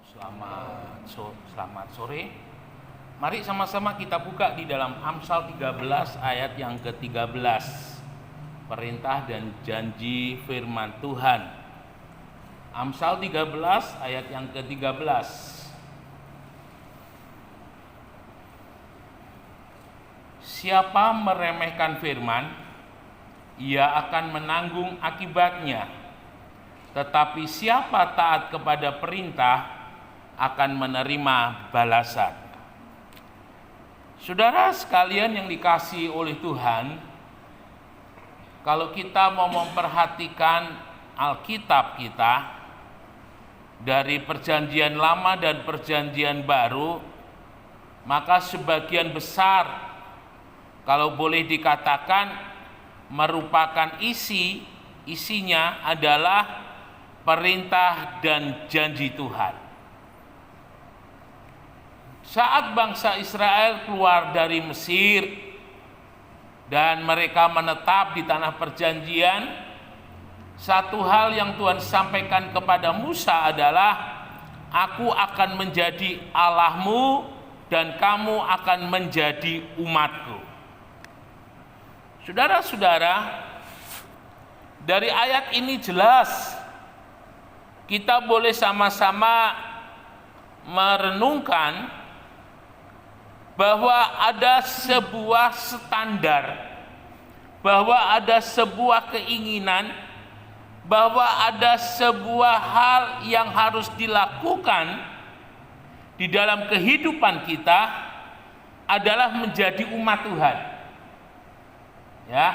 Selamat sore. Mari sama-sama kita buka di dalam Amsal 13 ayat yang ke-13. Perintah dan janji firman Tuhan. Amsal 13 ayat yang ke-13. Siapa meremehkan firman, ia akan menanggung akibatnya. Tetapi siapa taat kepada perintah akan menerima balasan. Saudara sekalian yang dikasihi oleh Tuhan, kalau kita mau memperhatikan Alkitab kita dari Perjanjian Lama dan Perjanjian Baru, maka sebagian besar, kalau boleh dikatakan, merupakan isinya adalah perintah dan janji Tuhan. Saat bangsa Israel keluar dari Mesir dan mereka menetap di tanah perjanjian, satu hal yang Tuhan sampaikan kepada Musa adalah, "Aku akan menjadi Allahmu dan kamu akan menjadi umatku." Saudara-saudara, dari ayat ini jelas kita boleh sama-sama merenungkan bahwa ada sebuah standar, bahwa ada sebuah keinginan, bahwa ada sebuah hal yang harus dilakukan di dalam kehidupan kita adalah menjadi umat Tuhan. Ya,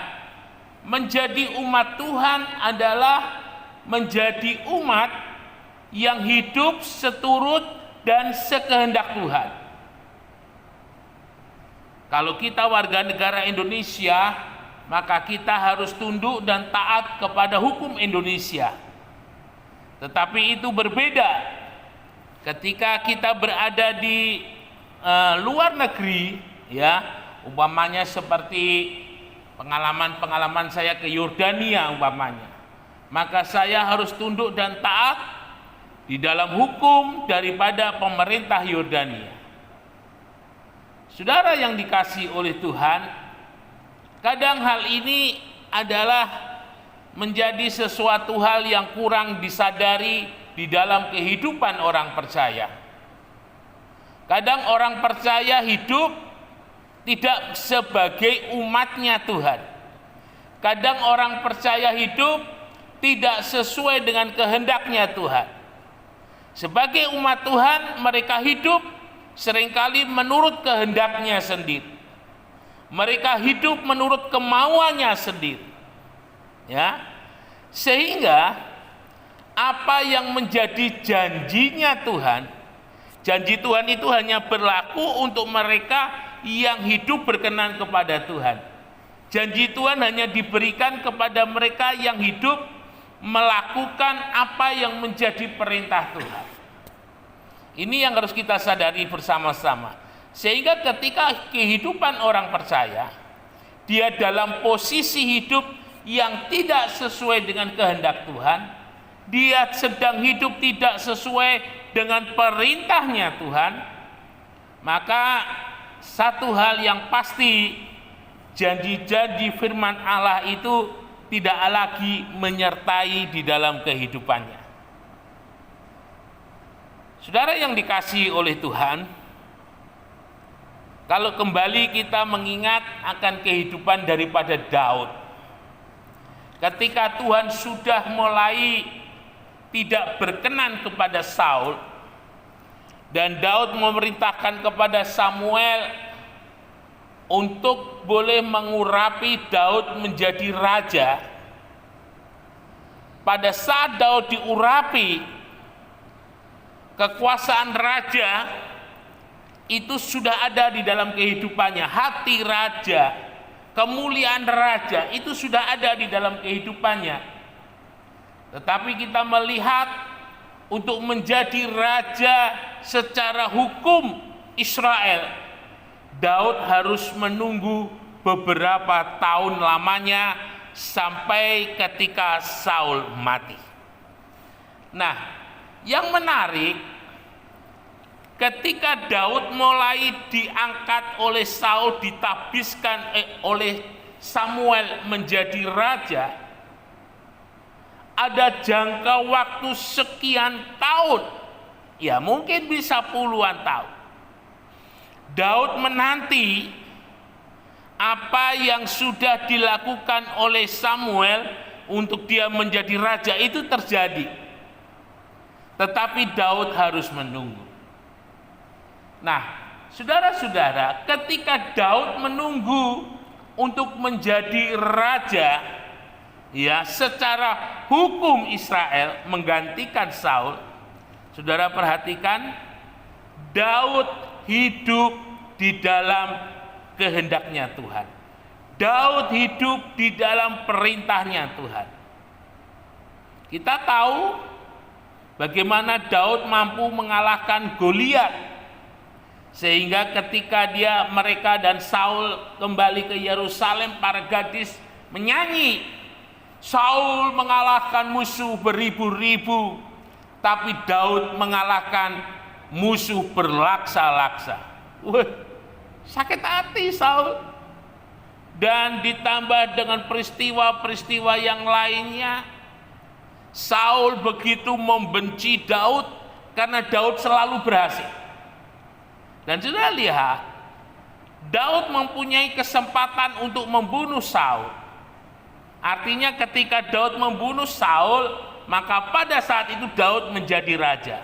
menjadi umat Tuhan adalah menjadi umat yang hidup seturut dan sekehendak Tuhan. Kalau kita warga negara Indonesia, maka kita harus tunduk dan taat kepada hukum Indonesia. Tetapi itu berbeda ketika kita berada di luar negeri, ya, umpamanya seperti pengalaman saya ke Yordania umpamanya. Maka saya harus tunduk dan taat di dalam hukum daripada pemerintah Yordania. Saudara yang dikasihi oleh Tuhan, kadang hal ini adalah menjadi sesuatu hal yang kurang disadari di dalam kehidupan orang percaya. Kadang orang percaya hidup tidak sebagai umatnya Tuhan. Kadang orang percaya hidup tidak sesuai dengan kehendaknya Tuhan. Sebagai umat Tuhan, mereka hidup seringkali menurut kehendaknya sendiri. Mereka hidup menurut kemauannya sendiri. Ya. Sehingga apa yang menjadi janjinya Tuhan, janji Tuhan itu hanya berlaku untuk mereka yang hidup berkenan kepada Tuhan. Janji Tuhan hanya diberikan kepada mereka yang hidup melakukan apa yang menjadi perintah Tuhan. Ini yang harus kita sadari bersama-sama. Sehingga ketika kehidupan orang percaya, dia dalam posisi hidup yang tidak sesuai dengan kehendak Tuhan, dia sedang hidup tidak sesuai dengan perintahnya Tuhan, maka satu hal yang pasti, janji-janji firman Allah itu tidak lagi menyertai di dalam kehidupannya. Saudara yang dikasihi oleh Tuhan, kalau kembali kita mengingat akan kehidupan daripada Daud, ketika Tuhan sudah mulai tidak berkenan kepada Saul, dan Daud memerintahkan kepada Samuel untuk boleh mengurapi Daud menjadi raja. Pada saat Daud diurapi, kekuasaan raja itu sudah ada di dalam kehidupannya. Hati raja, kemuliaan raja itu sudah ada di dalam kehidupannya. Tetapi kita melihat untuk menjadi raja secara hukum Israel, Daud harus menunggu beberapa tahun lamanya sampai ketika Saul mati. Nah, yang menarik Ketika Daud mulai diangkat oleh Saul, ditabiskan oleh Samuel menjadi raja, ada jangka waktu sekian tahun, ya mungkin bisa puluhan tahun, Daud menanti apa yang sudah dilakukan oleh Samuel untuk dia menjadi raja itu terjadi. Tetapi Daud harus menunggu. Nah, saudara-saudara, ketika Daud menunggu untuk menjadi raja, ya, secara hukum Israel menggantikan Saul, saudara perhatikan, Daud hidup di dalam kehendaknya Tuhan. Daud hidup di dalam perintahnya Tuhan. Kita tahu bagaimana Daud mampu mengalahkan Goliat, sehingga ketika mereka dan Saul kembali ke Yerusalem, para gadis menyanyi, Saul mengalahkan musuh beribu-ribu, tapi Daud mengalahkan musuh berlaksa-laksa. Wah, sakit hati Saul. Dan ditambah dengan peristiwa-peristiwa yang lainnya, Saul begitu membenci Daud karena Daud selalu berhasil. Dan sudah lihat, Daud mempunyai kesempatan untuk membunuh Saul. Artinya ketika Daud membunuh Saul, maka pada saat itu Daud menjadi raja.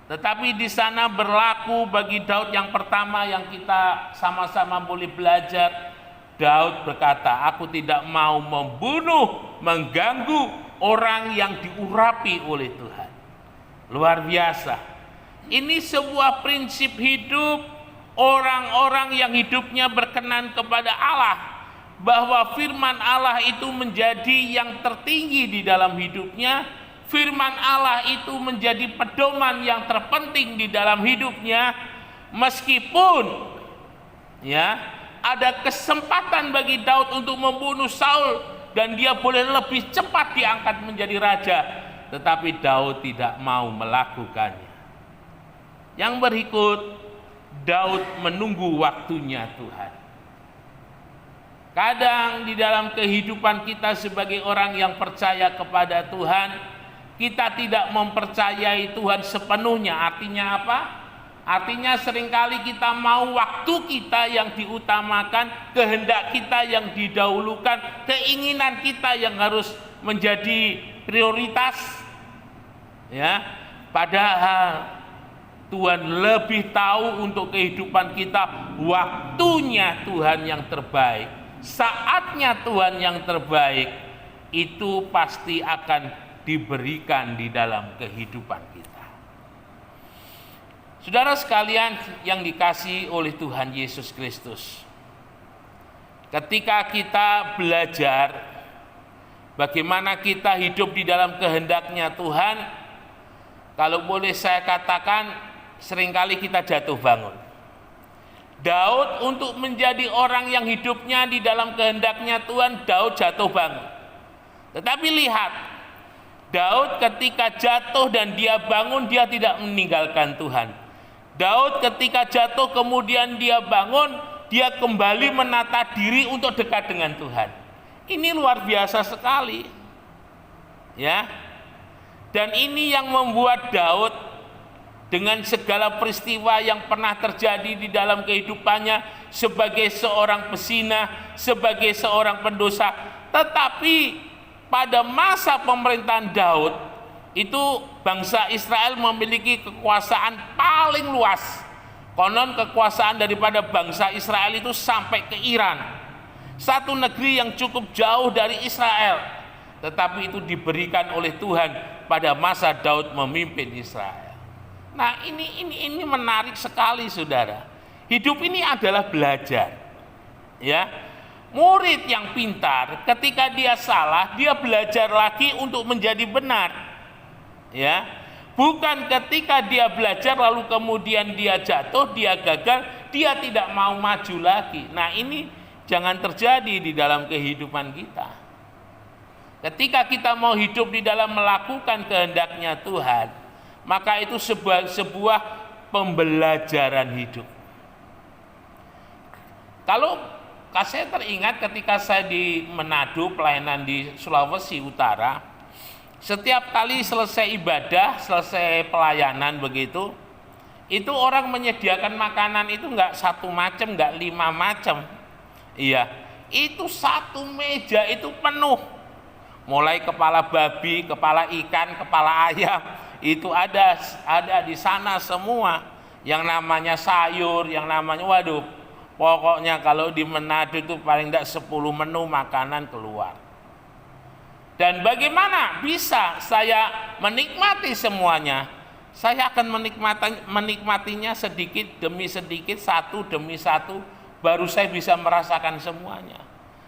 Tetapi di sana berlaku bagi Daud yang pertama yang kita sama-sama boleh belajar. Daud berkata, aku tidak mau membunuh, mengganggu orang yang diurapi oleh Tuhan. Luar biasa. Ini sebuah prinsip hidup orang-orang yang hidupnya berkenan kepada Allah, bahwa firman Allah itu menjadi yang tertinggi di dalam hidupnya. Firman Allah itu menjadi pedoman yang terpenting di dalam hidupnya, meskipun ya ada kesempatan bagi Daud untuk membunuh Saul dan dia boleh lebih cepat diangkat menjadi raja, tetapi Daud tidak mau melakukannya. Yang berikut, Daud menunggu waktunya Tuhan. Kadang di dalam kehidupan kita sebagai orang yang percaya kepada Tuhan, kita tidak mempercayai Tuhan sepenuhnya. Artinya apa? Artinya seringkali kita mau waktu kita yang diutamakan, kehendak kita yang didahulukan, keinginan kita yang harus menjadi prioritas. Ya, padahal Tuhan lebih tahu untuk kehidupan kita waktunya Tuhan yang terbaik, saatnya Tuhan yang terbaik itu pasti akan diberikan di dalam kehidupan kita. Saudara sekalian yang dikasihi oleh Tuhan Yesus Kristus, ketika kita belajar bagaimana kita hidup di dalam kehendaknya Tuhan, kalau boleh saya katakan, seringkali kita jatuh bangun. Daud untuk menjadi orang yang hidupnya di dalam kehendaknya Tuhan, Daud jatuh bangun. Tetapi lihat, Daud ketika jatuh dan dia bangun, dia tidak meninggalkan Tuhan. Daud ketika jatuh kemudian dia bangun, dia kembali menata diri untuk dekat dengan Tuhan. Ini luar biasa sekali. Ya. Dan ini yang membuat Daud dengan segala peristiwa yang pernah terjadi di dalam kehidupannya sebagai seorang pezina, sebagai seorang pendosa, tetapi pada masa pemerintahan Daud itu bangsa Israel memiliki kekuasaan paling luas. Konon kekuasaan daripada bangsa Israel itu sampai ke Iran, satu negeri yang cukup jauh dari Israel, tetapi itu diberikan oleh Tuhan pada masa Daud memimpin Israel. Nah, ini menarik sekali, saudara. Hidup ini adalah belajar. Ya. Murid yang pintar ketika dia salah, dia belajar lagi untuk menjadi benar. Ya. Bukan ketika dia belajar lalu kemudian dia jatuh, dia gagal, dia tidak mau maju lagi. Nah, ini jangan terjadi di dalam kehidupan kita. Ketika kita mau hidup di dalam melakukan kehendaknya Tuhan, maka itu sebuah pembelajaran hidup. Kalau saya teringat ketika saya di Manado, pelayanan di Sulawesi Utara, setiap kali selesai ibadah, selesai pelayanan begitu, itu orang menyediakan makanan itu nggak satu macam, nggak 5 macam. Iya, itu satu meja itu penuh. Mulai kepala babi, kepala ikan, kepala ayam, itu ada di sana semua. Yang namanya sayur, yang namanya waduh, pokoknya kalau di Manado itu paling tidak 10 menu makanan keluar. Dan bagaimana bisa saya menikmati semuanya? Saya akan menikmatinya sedikit demi sedikit, satu demi satu, baru saya bisa merasakan semuanya.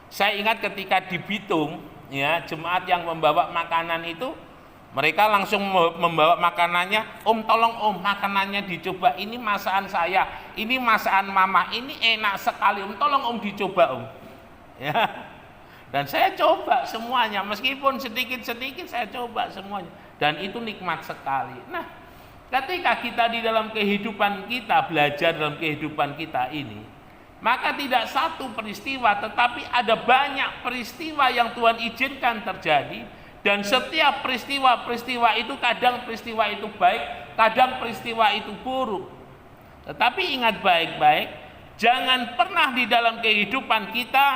Saya ingat ketika di Bitung, ya, jemaat yang membawa makanan itu, mereka langsung membawa makanannya. Om, tolong om, makanannya dicoba. Ini masakan saya, ini masakan mama, ini enak sekali. Om, tolong om dicoba om. Ya. Dan saya coba semuanya, meskipun sedikit-sedikit saya coba semuanya. Dan itu nikmat sekali. Nah, ketika kita di dalam kehidupan kita, belajar dalam kehidupan kita ini, maka tidak satu peristiwa, tetapi ada banyak peristiwa yang Tuhan izinkan terjadi. Dan setiap peristiwa-peristiwa itu, kadang peristiwa itu baik, kadang peristiwa itu buruk. Tetapi ingat baik-baik, jangan pernah di dalam kehidupan kita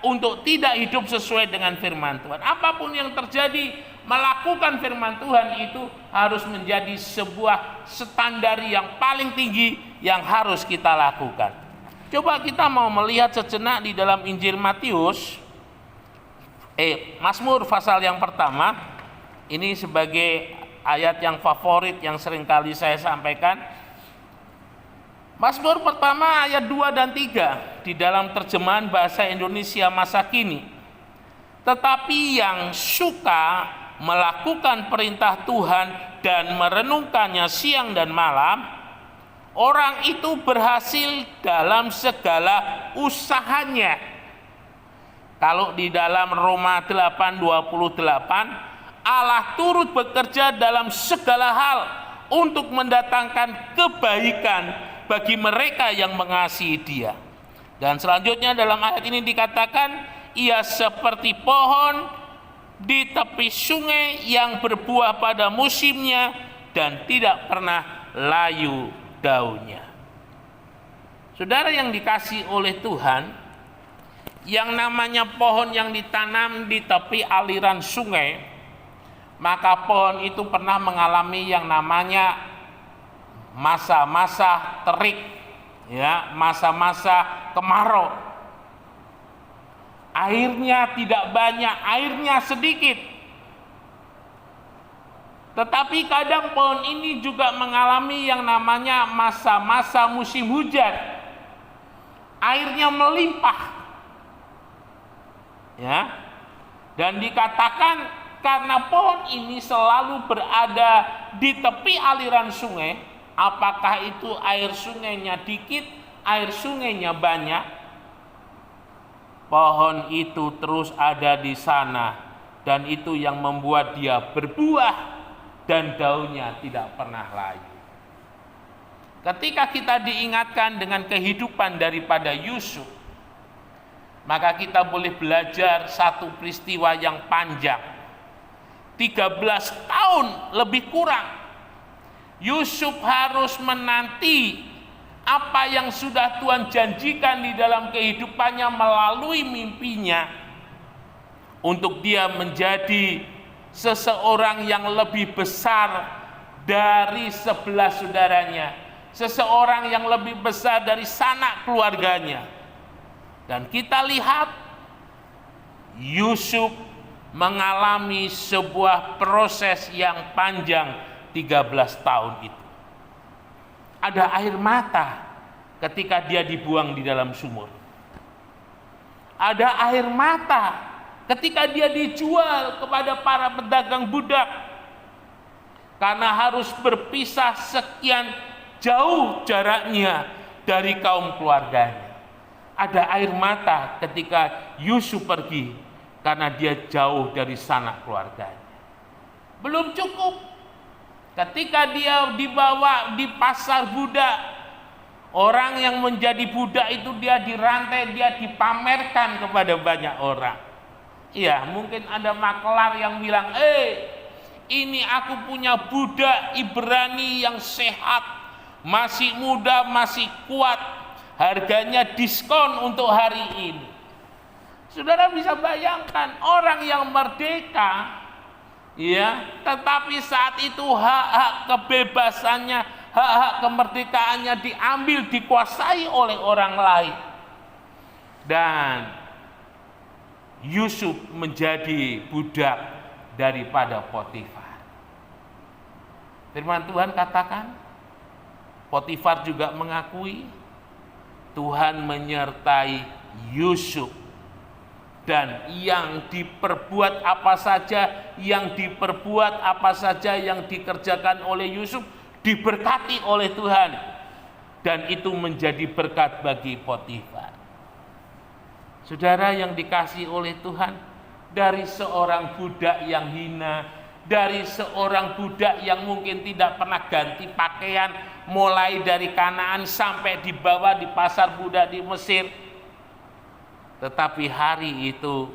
untuk tidak hidup sesuai dengan firman Tuhan. Apapun yang terjadi, melakukan firman Tuhan itu harus menjadi sebuah standar yang paling tinggi yang harus kita lakukan. Coba kita mau melihat sejenak di dalam Injil Matius, Mazmur pasal yang pertama. Ini sebagai ayat yang favorit yang sering kali saya sampaikan. Mazmur pertama ayat 2 dan 3 di dalam terjemahan bahasa Indonesia masa kini. Tetapi yang suka melakukan perintah Tuhan dan merenungkannya siang dan malam, orang itu berhasil dalam segala usahanya. Kalau di dalam Roma 8:28, Allah turut bekerja dalam segala hal untuk mendatangkan kebaikan bagi mereka yang mengasihi Dia. Dan selanjutnya dalam ayat ini dikatakan, ia seperti pohon di tepi sungai yang berbuah pada musimnya dan tidak pernah layu daunnya. Saudara yang dikasihi oleh Tuhan, yang namanya pohon yang ditanam di tepi aliran sungai, maka pohon itu pernah mengalami yang namanya masa-masa terik, ya, masa-masa kemarau. Airnya tidak banyak, airnya sedikit. Tetapi kadang pohon ini juga mengalami yang namanya masa-masa musim hujan. Airnya melimpah. Ya. Dan dikatakan karena pohon ini selalu berada di tepi aliran sungai, apakah itu air sungainya dikit, air sungainya banyak, pohon itu terus ada di sana, dan itu yang membuat dia berbuah dan daunnya tidak pernah layu. Ketika kita diingatkan dengan kehidupan daripada Yusuf, maka kita boleh belajar satu peristiwa yang panjang, 13 tahun lebih kurang. Yusuf harus menanti apa yang sudah Tuhan janjikan di dalam kehidupannya melalui mimpinya, untuk dia menjadi seseorang yang lebih besar dari 11 saudaranya, seseorang yang lebih besar dari sanak keluarganya. Dan kita lihat Yusuf mengalami sebuah proses yang panjang 13 tahun itu. Ada air mata ketika dia dibuang di dalam sumur. Ada air mata ketika dia dijual kepada para pedagang budak, karena harus berpisah sekian jauh jaraknya dari kaum keluarganya. Ada air mata ketika Yusuf pergi karena dia jauh dari sanak keluarganya. Belum cukup, Ketika dia dibawa di pasar budak, orang yang menjadi budak itu dia dirantai, dia dipamerkan kepada banyak orang. Iya, mungkin ada maklar yang bilang, ini aku punya budak Ibrani yang sehat, masih muda, masih kuat, harganya diskon untuk hari ini. Saudara bisa bayangkan orang yang merdeka, ya, tetapi saat itu hak-hak kebebasannya, hak-hak kemerdekaannya diambil, dikuasai oleh orang lain. Dan Yusuf menjadi budak daripada Potifar. Firman Tuhan katakan, Potifar juga mengakui Tuhan menyertai Yusuf, dan yang diperbuat apa saja, yang dikerjakan oleh Yusuf diberkati oleh Tuhan, dan itu menjadi berkat bagi Potifar. Saudara yang dikasihi oleh Tuhan, dari seorang budak yang hina, dari seorang budak yang mungkin tidak pernah ganti pakaian, mulai dari Kanaan sampai dibawa di pasar budak di Mesir, tetapi hari itu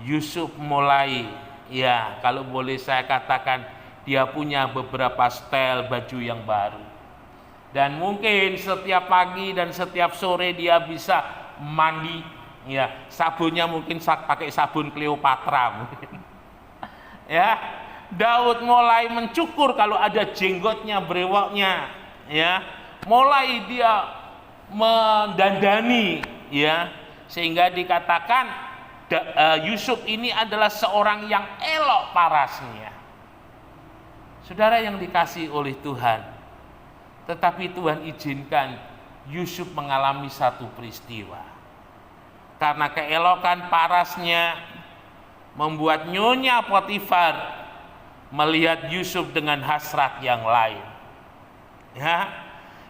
Yusuf mulai, ya kalau boleh saya katakan, dia punya beberapa style baju yang baru. Dan mungkin setiap pagi dan setiap sore dia bisa mandi, ya sabunnya mungkin pakai sabun Cleopatra mungkin. Ya, Daud mulai mencukur kalau ada jenggotnya, brewoknya, ya mulai dia mendandani, ya, sehingga dikatakan Yusuf ini adalah seorang yang elok parasnya. Saudara yang dikasihi oleh Tuhan, tetapi Tuhan izinkan Yusuf mengalami satu peristiwa. Karena keelokan parasnya membuat nyonya Potifar melihat Yusuf dengan hasrat yang lain. Ya,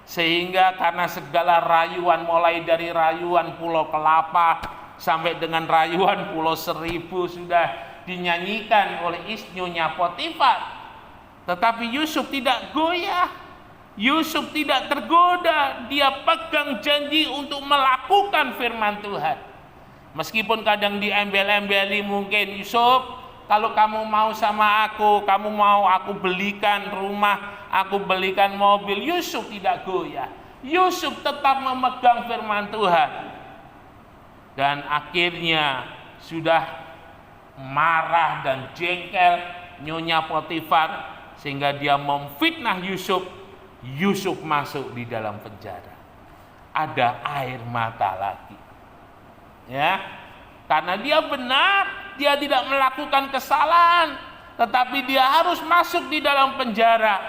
sehingga karena segala rayuan, mulai dari rayuan Pulau Kelapa sampai dengan rayuan Pulau Seribu sudah dinyanyikan oleh nyonya Potifar, tetapi Yusuf tidak goyah, Yusuf tidak tergoda. Dia pegang janji untuk melakukan firman Tuhan. Meskipun kadang diembel-embeli, mungkin Yusuf, kalau kamu mau sama aku, kamu mau aku belikan rumah, aku belikan mobil. Yusuf tidak goyah. Yusuf tetap memegang firman Tuhan. Dan akhirnya sudah marah dan jengkel nyonya Potifar, sehingga dia memfitnah Yusuf. Yusuf masuk di dalam penjara. Ada air mata lagi. Ya, karena dia benar, dia tidak melakukan kesalahan, tetapi dia harus masuk di dalam penjara.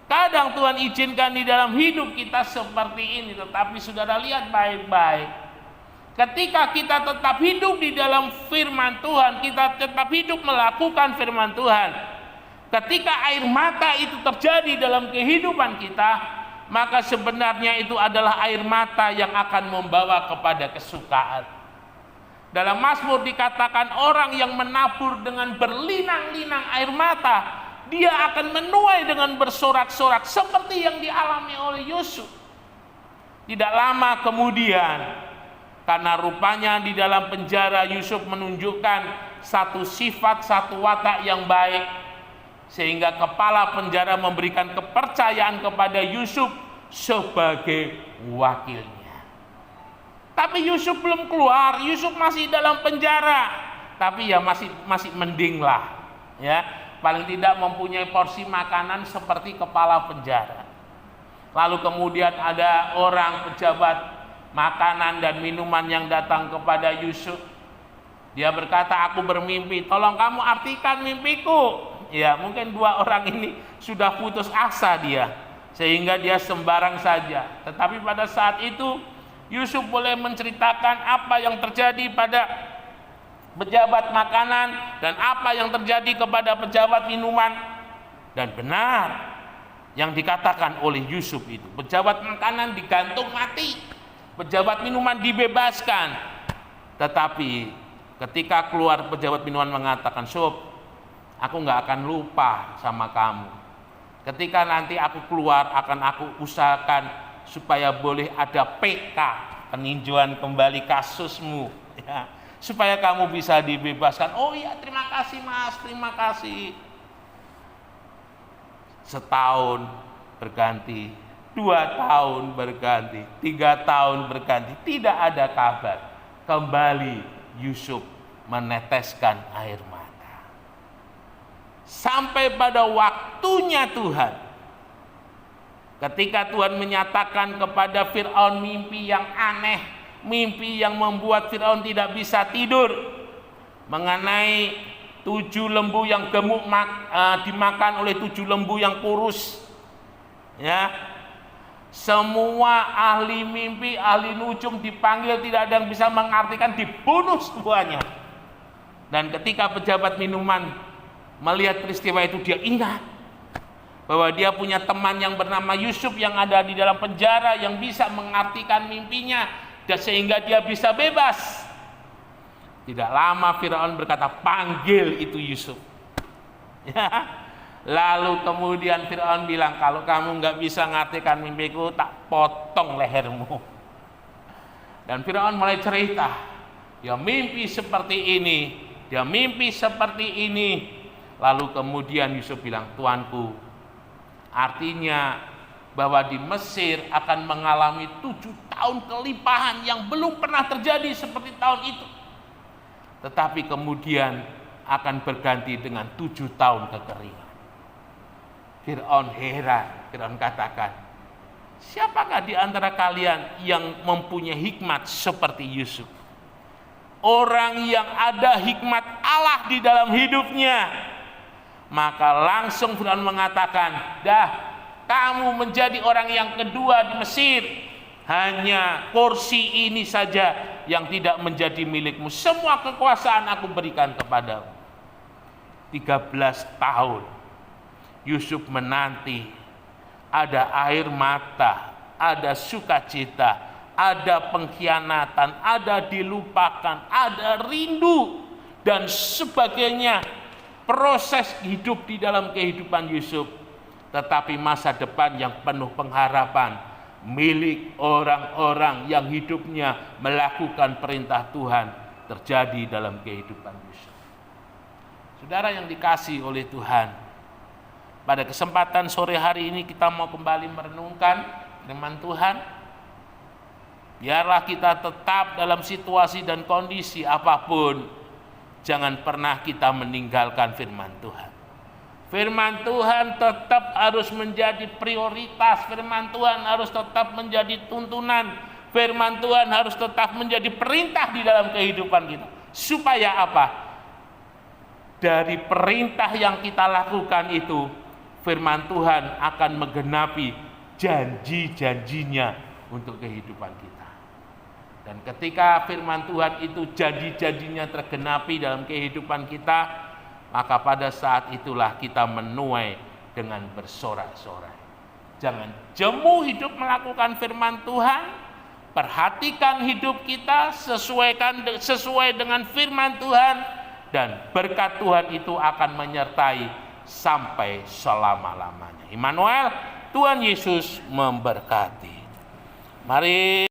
Kadang Tuhan izinkan di dalam hidup kita seperti ini, tetapi saudara lihat baik-baik. Ketika kita tetap hidup di dalam firman Tuhan, kita tetap hidup melakukan firman Tuhan, ketika air mata itu terjadi dalam kehidupan kita, maka sebenarnya itu adalah air mata yang akan membawa kepada kesukaan. Dalam Mazmur dikatakan, orang yang menabur dengan berlinang-linang air mata, dia akan menuai dengan bersorak-sorak, seperti yang dialami oleh Yusuf. Tidak lama kemudian, karena rupanya di dalam penjara Yusuf menunjukkan satu sifat, satu watak yang baik, sehingga kepala penjara memberikan kepercayaan kepada Yusuf sebagai wakilnya. Tapi Yusuf belum keluar, Yusuf masih dalam penjara. Tapi ya masih mending lah, ya. Paling tidak mempunyai porsi makanan seperti kepala penjara. Lalu kemudian ada orang pejabat makanan dan minuman yang datang kepada Yusuf. Dia berkata, aku bermimpi, tolong kamu artikan mimpiku. Ya, mungkin dua orang ini sudah putus asa dia, sehingga dia sembarang saja. Tetapi pada saat itu Yusuf boleh menceritakan apa yang terjadi pada pejabat makanan dan apa yang terjadi kepada pejabat minuman. Dan benar yang dikatakan oleh Yusuf itu, pejabat makanan digantung mati, pejabat minuman dibebaskan. Tetapi ketika keluar, pejabat minuman mengatakan, Sob, Aku nggak akan lupa sama kamu. Ketika nanti aku keluar, akan aku usahakan supaya boleh ada PK, peninjauan kembali kasusmu, ya, supaya kamu bisa dibebaskan. Oh iya, terima kasih Mas, terima kasih. Setahun berganti, 2 tahun berganti, 3 tahun berganti, tidak ada kabar. Kembali Yusuf meneteskan air mata. Sampai pada waktunya Tuhan, ketika Tuhan menyatakan kepada Firaun mimpi yang aneh, mimpi yang membuat Firaun tidak bisa tidur, mengenai 7 lembu yang gemuk dimakan oleh 7 lembu yang kurus. Ya, semua ahli mimpi, ahli nujum dipanggil, tidak ada yang bisa mengartikan, dibunuh semuanya. Dan ketika pejabat minuman melihat peristiwa itu, dia ingat bahwa dia punya teman yang bernama Yusuf yang ada di dalam penjara, yang bisa mengartikan mimpinya, dan sehingga dia bisa bebas. Tidak lama Firaun berkata, panggil itu Yusuf. Ya. Lalu kemudian Firaun bilang, kalau kamu nggak bisa mengartikan mimpiku, tak potong lehermu. Dan Firaun mulai cerita, dia mimpi seperti ini, dia mimpi seperti ini. Lalu kemudian Yusuf bilang, Tuanku, artinya bahwa di Mesir akan mengalami 7 tahun kelimpahan yang belum pernah terjadi seperti tahun itu. Tetapi kemudian akan berganti dengan 7 tahun kekeringan. Firaun heran, Firaun katakan, siapakah di antara kalian yang mempunyai hikmat seperti Yusuf? Orang yang ada hikmat Allah di dalam hidupnya. Maka langsung Firaun mengatakan, dah, kamu menjadi orang yang kedua di Mesir. Hanya kursi ini saja yang tidak menjadi milikmu. Semua kekuasaan aku berikan kepadamu. 13 tahun Yusuf menanti, ada air mata, ada sukacita, ada pengkhianatan, ada dilupakan, ada rindu, dan sebagainya. Proses hidup di dalam kehidupan Yusuf, tetapi masa depan yang penuh pengharapan milik orang-orang yang hidupnya melakukan perintah Tuhan terjadi dalam kehidupan Yusuf. Saudara yang dikasihi oleh Tuhan, pada kesempatan sore hari ini kita mau kembali merenungkan firman Tuhan. Biarlah kita tetap dalam situasi dan kondisi apapun, jangan pernah kita meninggalkan firman Tuhan. Firman Tuhan tetap harus menjadi prioritas. Firman Tuhan harus tetap menjadi tuntunan. Firman Tuhan harus tetap menjadi perintah di dalam kehidupan kita. Supaya apa? Dari perintah yang kita lakukan itu, firman Tuhan akan menggenapi janji-janjinya untuk kehidupan kita. Dan ketika firman Tuhan itu janji-janjinya tergenapi dalam kehidupan kita, maka pada saat itulah kita menuai dengan bersorak-sorai. Jangan jemu hidup melakukan firman Tuhan, perhatikan hidup kita sesuai dengan firman Tuhan, dan berkat Tuhan itu akan menyertai sampai selama-lamanya. Immanuel, Tuhan Yesus memberkati. Mari